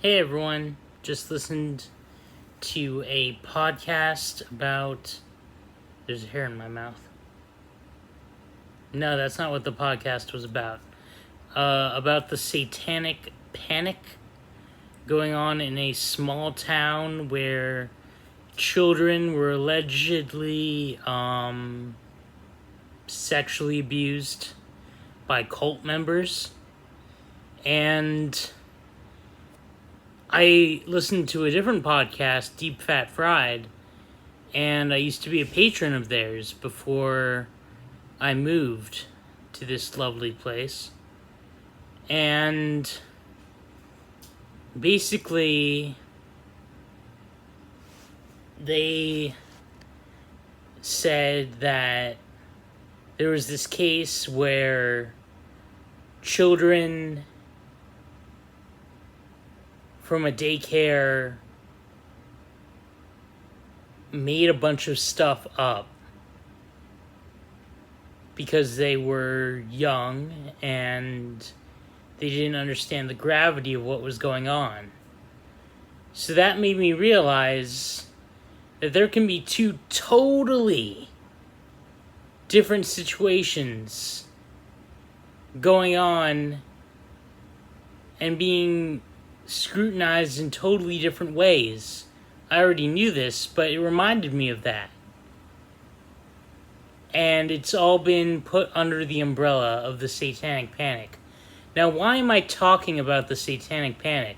Hey everyone, just listened to a podcast about. There's hair in my mouth. No, that's not what the podcast was about. About the Satanic Panic going on in a small town where children were allegedly sexually abused by cult members. And I listened to a different podcast, Deep Fat Fried, and I used to be a patron of theirs before I moved to this lovely place. And basically, they said that there was this case where children from a daycare made a bunch of stuff up because they were young and they didn't understand the gravity of what was going on. So that made me realize that there can be two totally different situations going on and being scrutinized in totally different ways. I already knew this, but it reminded me of that. And it's all been put under the umbrella of the Satanic Panic. Now, why am I talking about the Satanic Panic?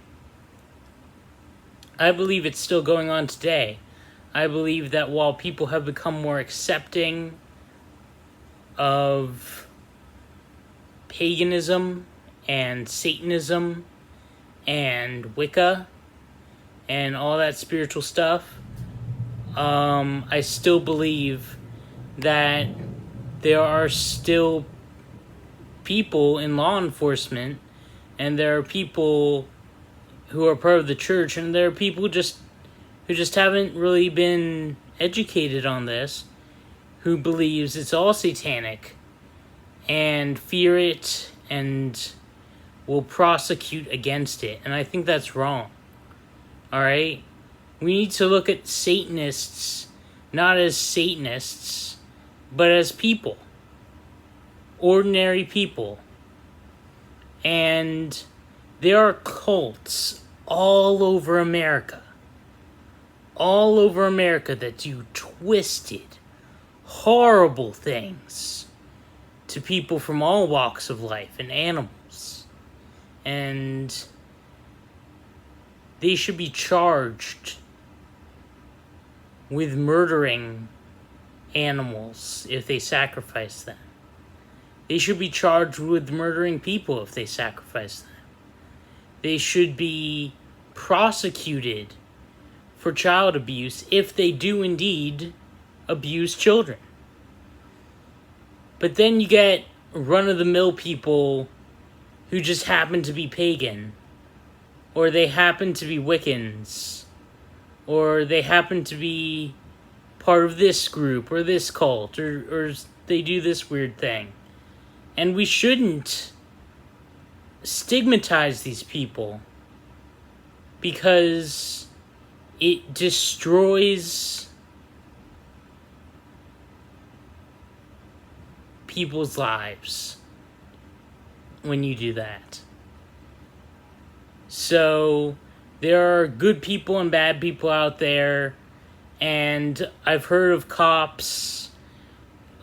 I believe it's still going on today. I believe that while people have become more accepting of paganism and Satanism and Wicca and all that spiritual stuff, I still believe that there are still people in law enforcement, and there are people who are part of the church, and there are people who just haven't really been educated on this, who believes it's all satanic and fear it and will prosecute against it. And I think that's wrong. Alright? We need to look at Satanists not as Satanists, but as people. Ordinary people. And there are cults all over America. All over America that do twisted, horrible things to people from all walks of life and animals. And they should be charged with murdering animals if they sacrifice them. They should be charged with murdering people if they sacrifice them. They should be prosecuted for child abuse if they do indeed abuse children. But then you get run-of-the-mill people who just happen to be pagan, or they happen to be Wiccans, or they happen to be part of this group or this cult, or they do this weird thing. And we shouldn't stigmatize these people because it destroys people's lives when you do that. So there are good people and bad people out there, and I've heard of cops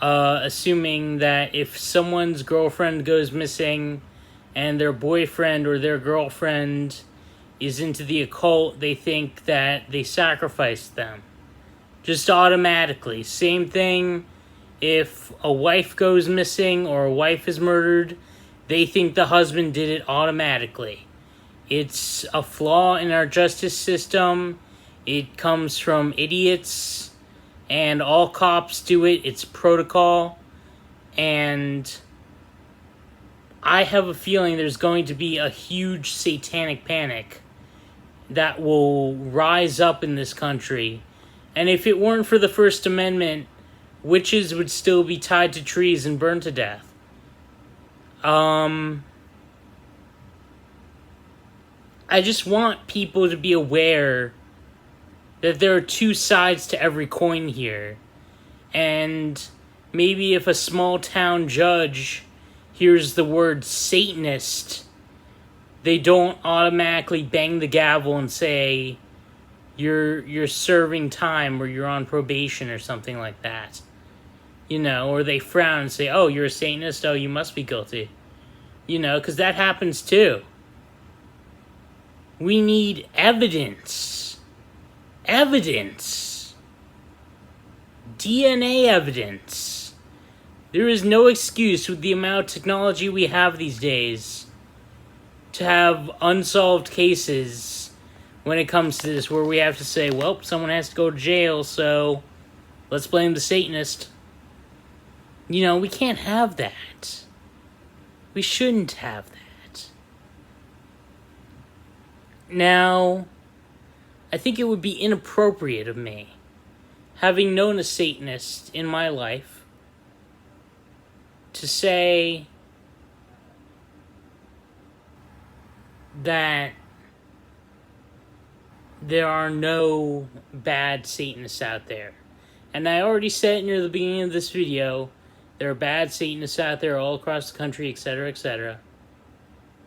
assuming that if someone's girlfriend goes missing and their boyfriend or their girlfriend is into the occult, they think that they sacrificed them. Just automatically. Same thing if a wife goes missing or a wife is murdered, they think the husband did it automatically. It's a flaw in our justice system. It comes from idiots, and all cops do it. It's protocol. And I have a feeling there's going to be a huge satanic panic that will rise up in this country. And if it weren't for the First Amendment, witches would still be tied to trees and burned to death. I just want people to be aware that there are two sides to every coin here. And maybe if a small town judge hears the word Satanist, they don't automatically bang the gavel and say you're serving time or you're on probation or something like that. You know, or they frown and say, oh, you're a Satanist? Oh, you must be guilty. You know, because that happens too. We need evidence. Evidence. DNA evidence. There is no excuse with the amount of technology we have these days to have unsolved cases when it comes to this, where we have to say, well, someone has to go to jail, so let's blame the Satanist. You know, we can't have that. We shouldn't have that. Now, I think it would be inappropriate of me, having known a Satanist in my life, to say that there are no bad Satanists out there. And I already said near the beginning of this video, there are bad Satanists out there all across the country, etc., etc.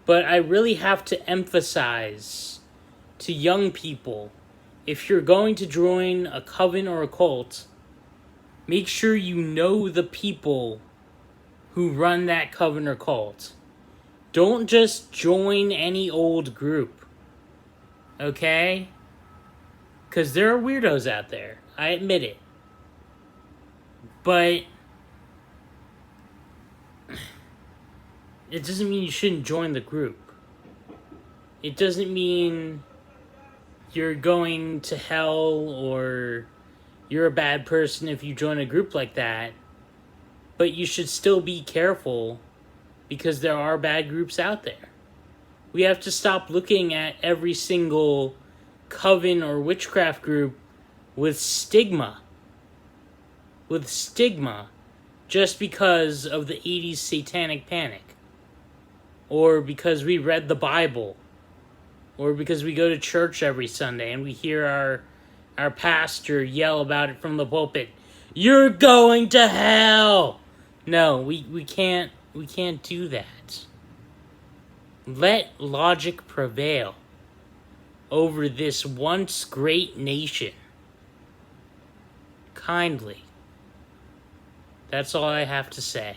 But I really have to emphasize to young people, if you're going to join a coven or a cult, make sure you know the people who run that coven or cult. Don't just join any old group. Okay? Because there are weirdos out there. I admit it. But it doesn't mean you shouldn't join the group. It doesn't mean you're going to hell or you're a bad person if you join a group like that. But you should still be careful, because there are bad groups out there. We have to stop looking at every single coven or witchcraft group with stigma. With stigma. Just because of the 80s satanic panic. Or because we read the Bible. Or because we go to church every Sunday and we hear our pastor yell about it from the pulpit. You're going to hell! No, we can't do that. Let logic prevail over this once great nation. Kindly. That's all I have to say.